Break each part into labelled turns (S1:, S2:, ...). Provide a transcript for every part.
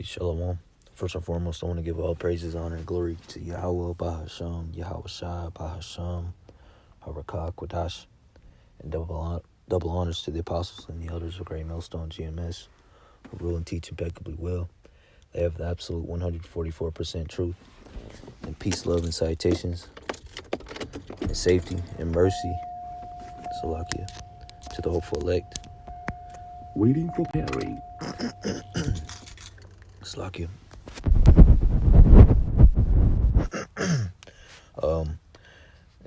S1: Shalom. First and foremost, I want to give all praises, honor, and glory to Yahweh, Bahasham, Yahweh Shai, Bahasham, Harakah, Quadash, and double honors to the apostles and the elders of Great Millstone GMS, who rule and teach impeccably well. They have the absolute 144% truth, and peace, love, and salutations, and safety, and mercy, Salakia, to the hopeful elect.
S2: Waiting for Perry.
S1: Salakia.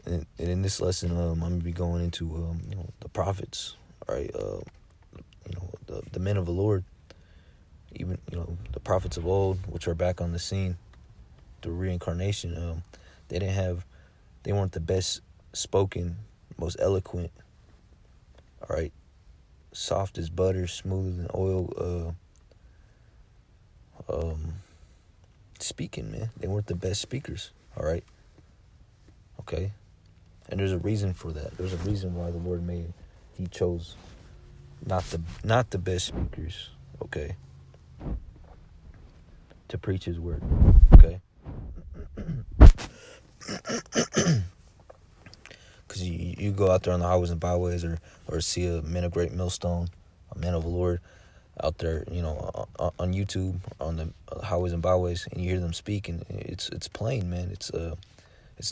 S1: And in this lesson, I'm going to be going into, the prophets, right? The men of the Lord, even, the prophets of old, which are back on the scene through reincarnation. They weren't the best spoken, most eloquent, all right? Soft as butter, smoother than oil, speaking, man. They weren't the best speakers, all right? Okay? And there's a reason for that. There's a reason why the Lord he chose not the best speakers, okay, to preach his word, okay? Because you go out there on the highways and byways or see a man of Great Millstone, a man of the Lord out there, on YouTube, on the highways and byways, and you hear them speak, and it's plain, man. It's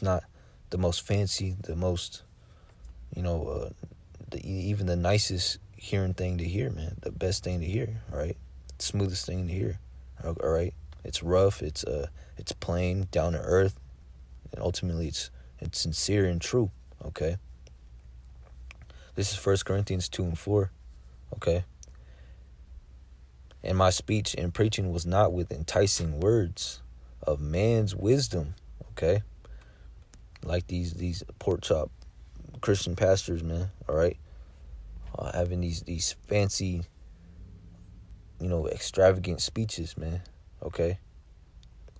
S1: not the most fancy, the most, even the nicest hearing thing to hear, man. The best thing to hear, all right? The smoothest thing to hear, all right? It's rough, it's plain, down to earth, and ultimately it's sincere and true, okay? This is 1 Corinthians 2 and 4, okay? And my speech and preaching was not with enticing words of man's wisdom, okay? Like these pork chop Christian pastors, man, all right? Having these fancy, extravagant speeches, man, okay?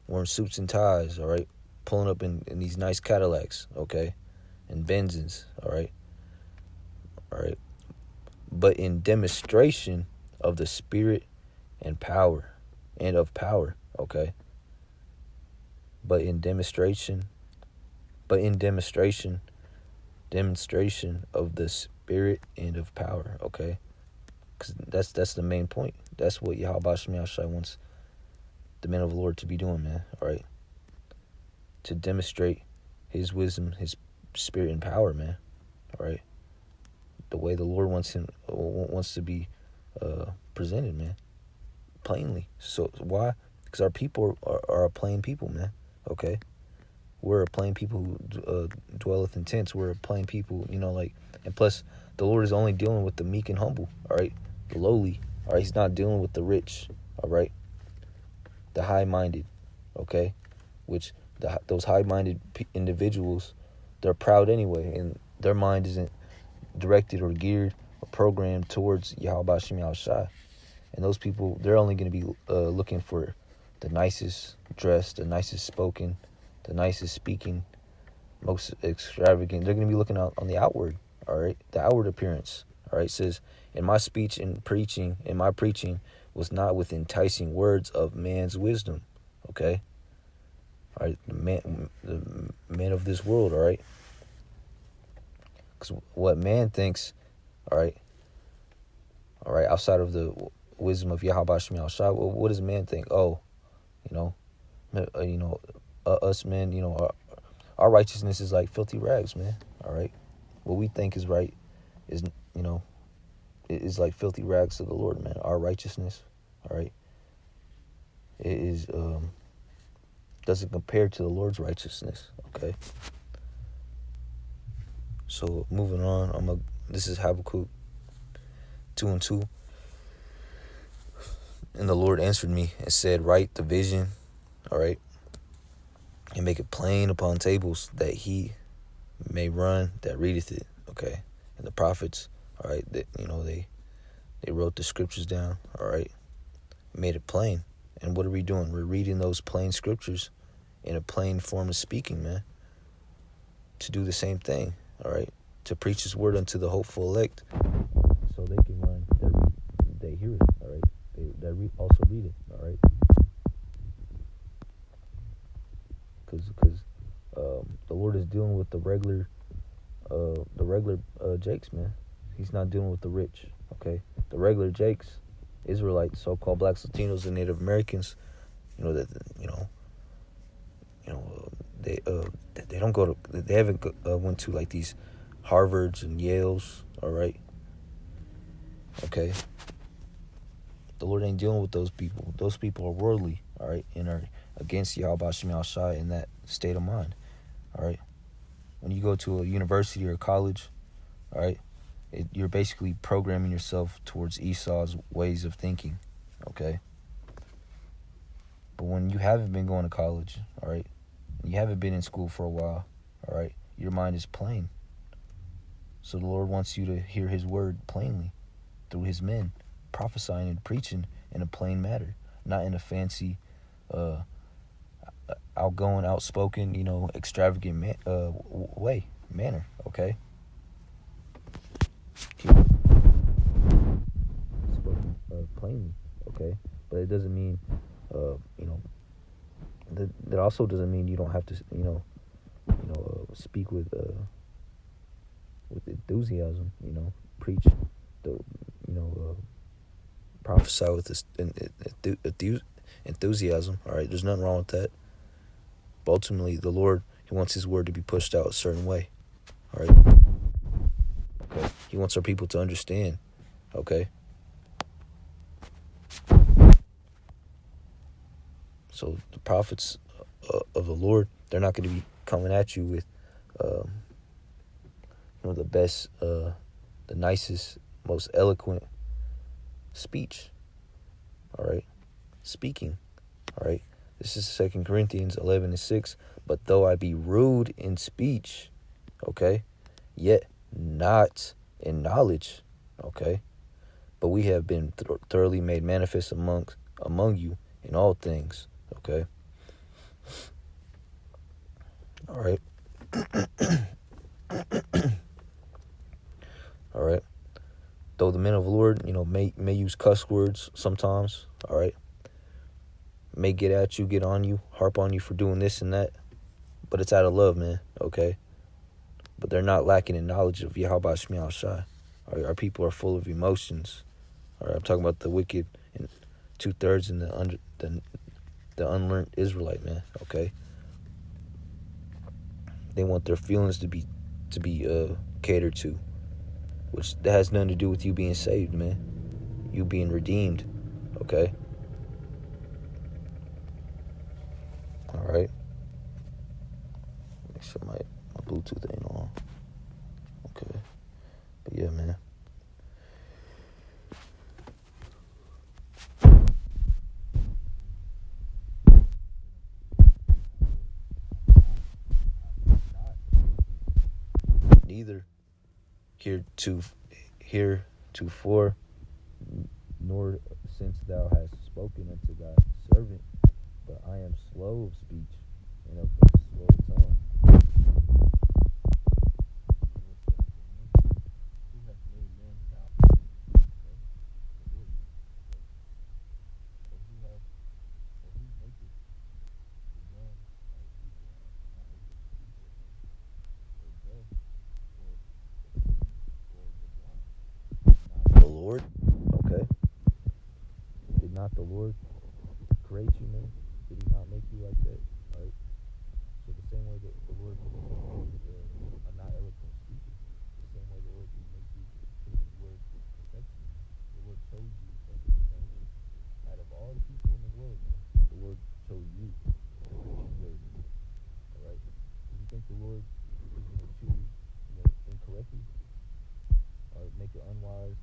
S1: Wearing suits and ties, all right? Pulling up in these nice Cadillacs, okay? And Benzes, all right? All right? But in demonstration of the Spirit and of power, okay? But in demonstration of the Spirit and of power, okay? Because that's the main point. That's what Yahweh Shai wants the men of the Lord to be doing, man, all right? To demonstrate his wisdom, his spirit and power, man, all right? The way the Lord wants to be presented, man, plainly. So why? Because our people are a plain people, man, okay? We're a plain people who dwelleth in tents. We're a plain people, and plus the Lord is only dealing with the meek and humble, all right? The lowly, all right? He's not dealing with the rich, all right? The high-minded, okay? Which those high-minded individuals, they're proud anyway, and their mind isn't directed or geared or programmed towards Yahweh Shem Shai. And those people, they're only going to be looking for the nicest dressed, the nicest spoken, the nicest speaking, most extravagant. They're going to be looking out on the outward, all right? The outward appearance, all right? It says, in my speech and preaching, was not with enticing words of man's wisdom, okay? All right, the man of this world, all right? Because what man thinks, all right, outside of the wisdom of Yahweh Shem Shai, what does man think? Oh, us men, our righteousness is like filthy rags, man, all right? What we think is right is, is like filthy rags to the Lord, man. Our righteousness, all right, it is, doesn't compare to the Lord's righteousness, okay? So moving on, this is Habakkuk 2 and 2. And the Lord answered me and said, write the vision, all right, and make it plain upon tables, that he may run that readeth it, okay? And the prophets, all right, they wrote the scriptures down, all right, made it plain. And what are we doing? We're reading those plain scriptures in a plain form of speaking, man, to do the same thing, all right, to preach his word unto the hopeful elect, so they can run, they hear it, all right, they also read it, all right. Because the Lord is dealing with the regular Jakes, man. He's not dealing with the rich, okay? The regular Jakes, Israelites, so-called blacks, Latinos, and Native Americans, you know, that, they don't go to, they haven't went to like these Harvards and Yales, all right? Okay? The Lord ain't dealing with those people. Those people are worldly, all right, and are against Yahweh Shem Shai in that state of mind, all right? When you go to a university or a college, all right, you're basically programming yourself towards Esau's ways of thinking, okay? But when you haven't been going to college, all right, you haven't been in school for a while, all right, your mind is plain. So the Lord wants you to hear his word plainly through his men, prophesying and preaching in a plain matter, not in a fancy, outgoing, outspoken, extravagant manner, okay? Keep spoken plainly, okay? But it doesn't mean, that also doesn't mean you don't have to, speak with enthusiasm, preach, the, prophesy with this enthusiasm, all right? There's nothing wrong with that. But ultimately, the Lord, he wants his word to be pushed out a certain way, all right? Okay? He wants our people to understand, okay? So the prophets of the Lord, they're not going to be coming at you with, the best, the nicest, most eloquent speech, all right? Speaking, all right? This is 2 Corinthians 11:6. But though I be rude in speech, okay, yet not in knowledge, okay? But we have been thoroughly made manifest among you in all things, okay? All right. All right. Though the men of the Lord, may use cuss words sometimes, all right? May get at you, get on you, harp on you for doing this and that, but it's out of love, man, okay? But they're not lacking in knowledge of Yahweh Shemiah Shai. Our people are full of emotions. All right, I'm talking about the wicked and 2/3 and the unlearned Israelite, man, okay? They want their feelings to be catered to, which that has nothing to do with you being saved, man. You being redeemed, okay? All right. Make sure my Bluetooth ain't on. Okay. But yeah, man. Neither heretofore, nor since thou hast spoken unto thy servant, but I am slow of speech and of a slow tongue. Who hath made man proud? Okay? The Lord. So who maketh the dumb like people not able to speak, or deaf, or the blind? Not the Lord, okay? Did not the Lord create you, man? Did he not make you like that, right? So the same way that the Lord made a not eloquent speaker, the same way the Lord can make you preach his word with perfection. The Lord chose you, man. Out of all the people in the world, man, the Lord chose you to preach his word, all right? Do you think the Lord is going to choose, incorrectly, or make an unwise,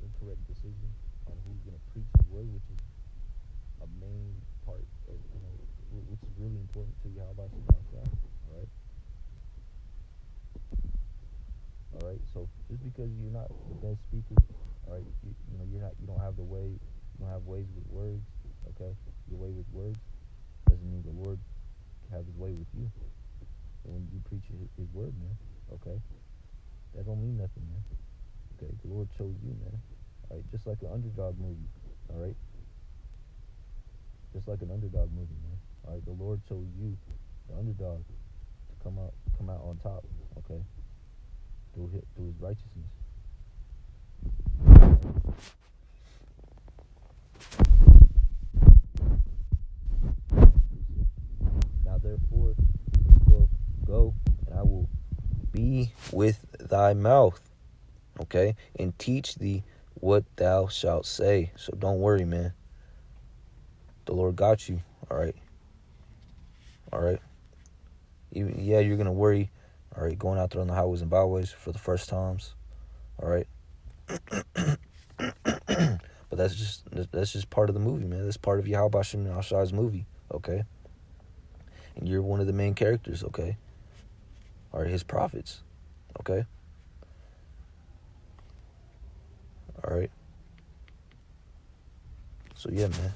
S1: incorrect decision on who's going to preach his word, which is a main part of, which is really important to Yahweh Shemashah, all right? All right, so just because you're not the best speaker, all right, you don't have ways with words, okay? Your way with words doesn't mean the Lord can have his way with you. And when you preach his word, man, okay, that don't mean nothing, man. Okay, the Lord chose you, man. All right, just like an underdog movie, all right? Just like an underdog movie, man. All right, the Lord chose you the underdog, to come out on top, okay, through his righteousness. Now therefore, verse 12, go, and I will be with thy mouth, okay, and teach thee what thou shalt say. So don't worry, man. The Lord got you, all right? All right? Yeah, you're going to worry, all right, going out there on the highways and byways for the first times, all right? But that's just part of the movie, man. That's part of Yahweh Shem Shai's movie, okay? And you're one of the main characters, okay? All right, his prophets, okay? All right? So, yeah, man.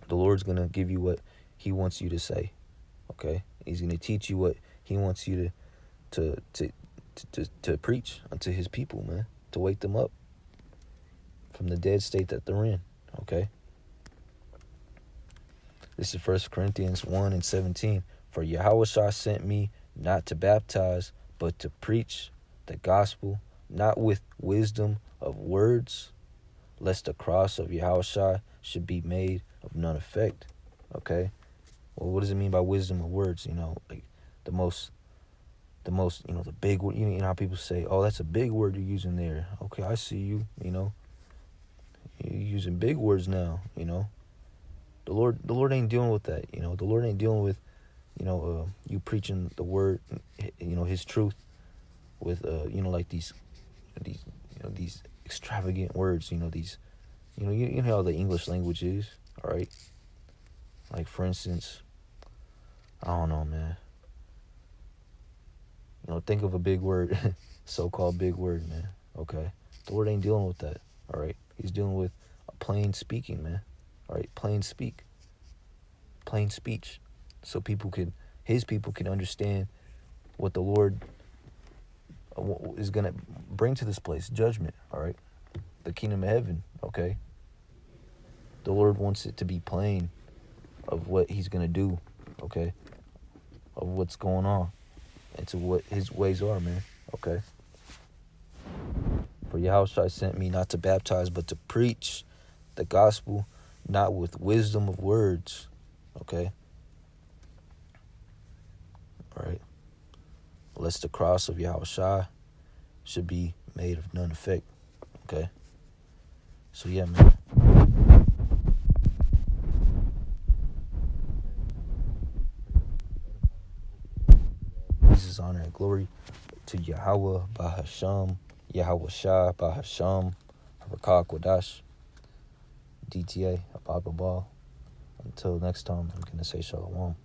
S1: The Lord's going to give you what he wants you to say, okay? He's going to teach you what he wants you to preach unto his people, man, to wake them up from the dead state that they're in, okay? This is 1 Corinthians 1:17. For Yahushua sent me not to baptize, but to preach the gospel, not with wisdom of words, lest the cross of Yahushua should be made of none effect, okay? Well, what does it mean by wisdom of words? You know, like the most, you know, the big word. You know how people say, "Oh, that's a big word you're using there." Okay, I see you. You know, you're using big words now. You know, the Lord ain't dealing with that. You know, the Lord ain't dealing with, you know, you preaching the word, you know, His truth with, you know, like these extravagant words. You know, these, you know how the English language is. All right, like for instance, I don't know, man. You know, think of a big word, so-called big word, man. Okay, the Lord ain't dealing with that. All right, He's dealing with plain speaking, man. All right, plain speech, so His people can understand what the Lord is gonna bring to this place, judgment. All right, the kingdom of heaven. Okay, the Lord wants it to be plain of what He's gonna do. Okay, of what's going on, and to what His ways are, man. Okay. For Yahushua sent me not to baptize, but to preach the gospel, not with wisdom of words. Okay? All right? Lest the cross of Yahushua should be made of none effect. Okay? So, yeah, man. Jesus, honor and glory to Yahweh, Bahasham, Yahweh Shah, Bahasham, Harakah Quadash, DTA, Abba Ball. Until next time, I'm going to say Shalom.